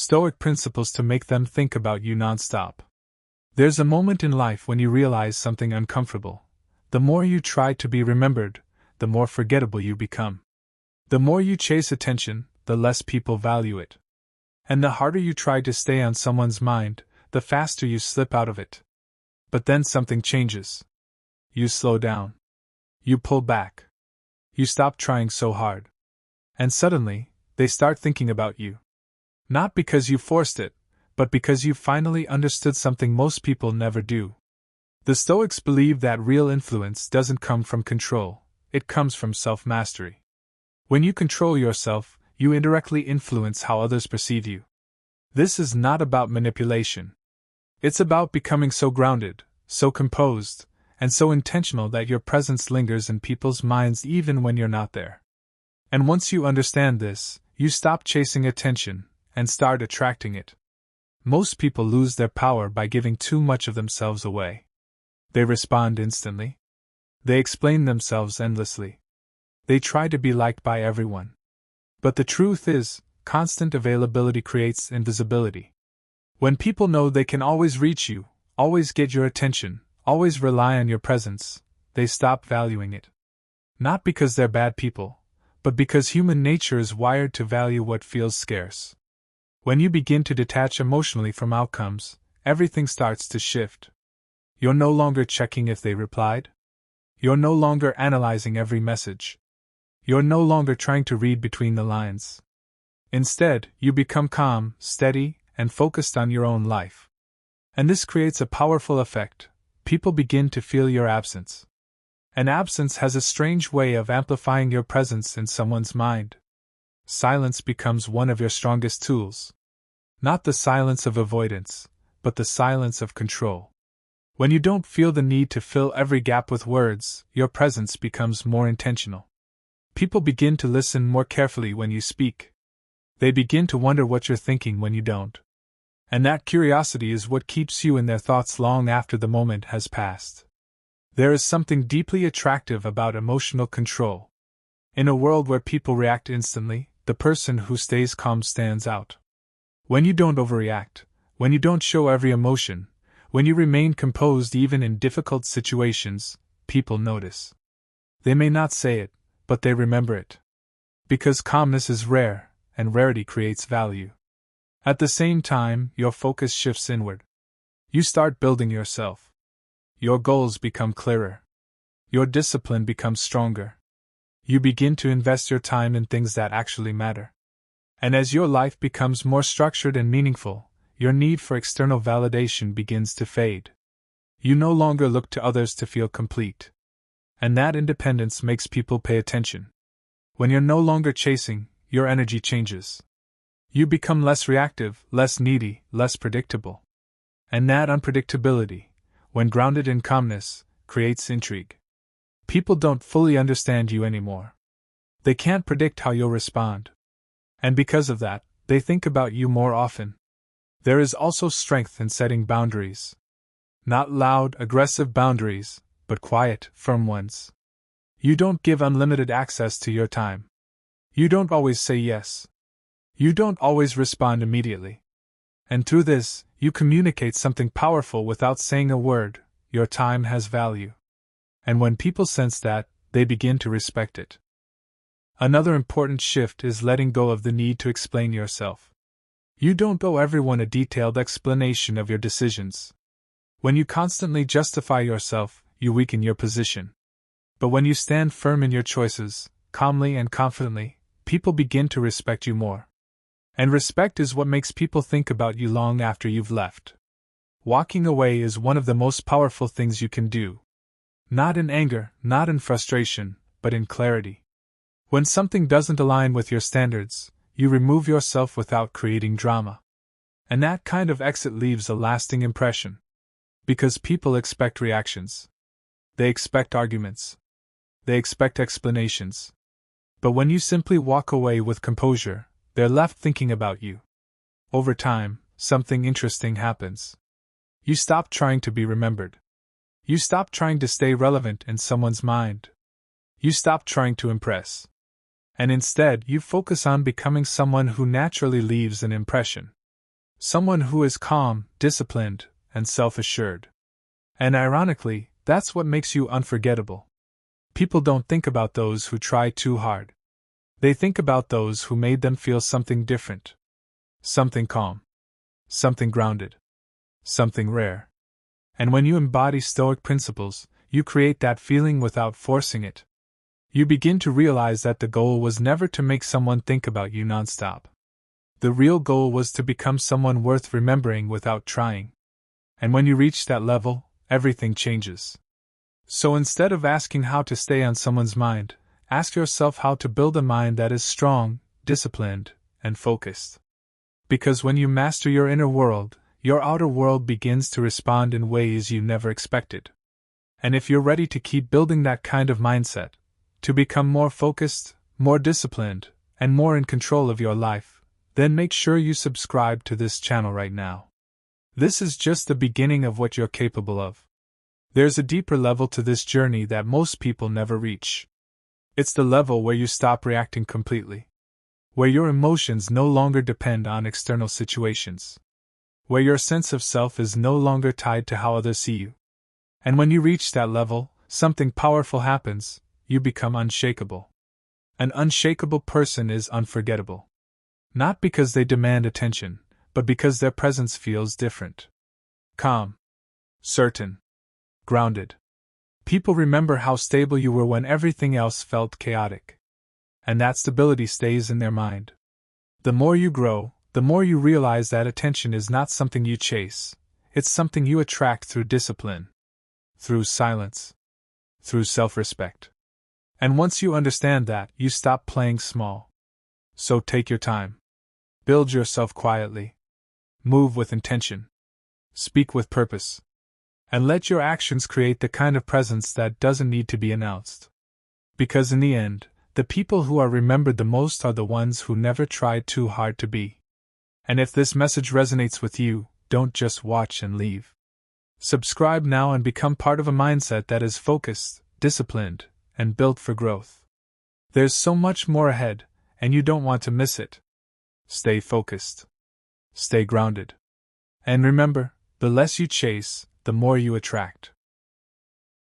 Stoic principles to make them think about you nonstop. There's a moment in life when you realize something uncomfortable. The more you try to be remembered, the more forgettable you become. The more you chase attention, the less people value it. And the harder you try to stay on someone's mind, the faster you slip out of it. But then something changes. You slow down. You pull back. You stop trying so hard. And suddenly, they start thinking about you. Not because you forced it, but because you finally understood something most people never do. The Stoics believe that real influence doesn't come from control, it comes from self-mastery. When you control yourself, you indirectly influence how others perceive you. This is not about manipulation. It's about becoming so grounded, so composed, and so intentional that your presence lingers in people's minds even when you're not there. And once you understand this, you stop chasing attention and start attracting it. Most people lose their power by giving too much of themselves away. They respond instantly. They explain themselves endlessly. They try to be liked by everyone. But the truth is, constant availability creates invisibility. When people know they can always reach you, always get your attention, always rely on your presence, they stop valuing it. Not because they're bad people, but because human nature is wired to value what feels scarce. When you begin to detach emotionally from outcomes, everything starts to shift. You're no longer checking if they replied. You're no longer analyzing every message. You're no longer trying to read between the lines. Instead, you become calm, steady, and focused on your own life. And this creates a powerful effect. People begin to feel your absence. And absence has a strange way of amplifying your presence in someone's mind. Silence becomes one of your strongest tools. Not the silence of avoidance, but the silence of control. When you don't feel the need to fill every gap with words, your presence becomes more intentional. People begin to listen more carefully when you speak. They begin to wonder what you're thinking when you don't. And that curiosity is what keeps you in their thoughts long after the moment has passed. There is something deeply attractive about emotional control. In a world where people react instantly, the person who stays calm stands out. When you don't overreact, when you don't show every emotion, when you remain composed even in difficult situations, people notice. They may not say it, but they remember it. Because calmness is rare, and rarity creates value. At the same time, your focus shifts inward. You start building yourself. Your goals become clearer. Your discipline becomes stronger. You begin to invest your time in things that actually matter. And as your life becomes more structured and meaningful, your need for external validation begins to fade. You no longer look to others to feel complete. And that independence makes people pay attention. When you're no longer chasing, your energy changes. You become less reactive, less needy, less predictable. And that unpredictability, when grounded in calmness, creates intrigue. People don't fully understand you anymore. They can't predict how you'll respond. And because of that, they think about you more often. There is also strength in setting boundaries. Not loud, aggressive boundaries, but quiet, firm ones. You don't give unlimited access to your time. You don't always say yes. You don't always respond immediately. And through this, you communicate something powerful without saying a word. Your time has value. And when people sense that, they begin to respect it. Another important shift is letting go of the need to explain yourself. You don't owe everyone a detailed explanation of your decisions. When you constantly justify yourself, you weaken your position. But when you stand firm in your choices, calmly and confidently, people begin to respect you more. And respect is what makes people think about you long after you've left. Walking away is one of the most powerful things you can do. Not in anger, not in frustration, but in clarity. When something doesn't align with your standards, you remove yourself without creating drama. And that kind of exit leaves a lasting impression. Because people expect reactions. They expect arguments. They expect explanations. But when you simply walk away with composure, they're left thinking about you. Over time, something interesting happens. You stop trying to be remembered. You stop trying to stay relevant in someone's mind. You stop trying to impress. And instead, you focus on becoming someone who naturally leaves an impression. Someone who is calm, disciplined, and self-assured. And ironically, that's what makes you unforgettable. People don't think about those who try too hard. They think about those who made them feel something different. Something calm. Something grounded. Something rare. And when you embody Stoic principles, you create that feeling without forcing it. You begin to realize that the goal was never to make someone think about you nonstop. The real goal was to become someone worth remembering without trying. And when you reach that level, everything changes. So instead of asking how to stay on someone's mind, ask yourself how to build a mind that is strong, disciplined, and focused. Because when you master your inner world, your outer world begins to respond in ways you never expected. And if you're ready to keep building that kind of mindset, to become more focused, more disciplined, and more in control of your life, then make sure you subscribe to this channel right now. This is just the beginning of what you're capable of. There's a deeper level to this journey that most people never reach. It's the level where you stop reacting completely. Where your emotions no longer depend on external situations. Where your sense of self is no longer tied to how others see you. And when you reach that level, something powerful happens, you become unshakable. An unshakable person is unforgettable. Not because they demand attention, but because their presence feels different. Calm. Certain. Grounded. People remember how stable you were when everything else felt chaotic. And that stability stays in their mind. The more you grow, the more you realize that attention is not something you chase, it's something you attract through discipline. Through silence. Through self-respect. And once you understand that, you stop playing small. So take your time. Build yourself quietly. Move with intention. Speak with purpose. And let your actions create the kind of presence that doesn't need to be announced. Because in the end, the people who are remembered the most are the ones who never tried too hard to be. And if this message resonates with you, don't just watch and leave. Subscribe now and become part of a mindset that is focused, disciplined, and built for growth. There's so much more ahead, and you don't want to miss it. Stay focused. Stay grounded. And remember, the less you chase, the more you attract.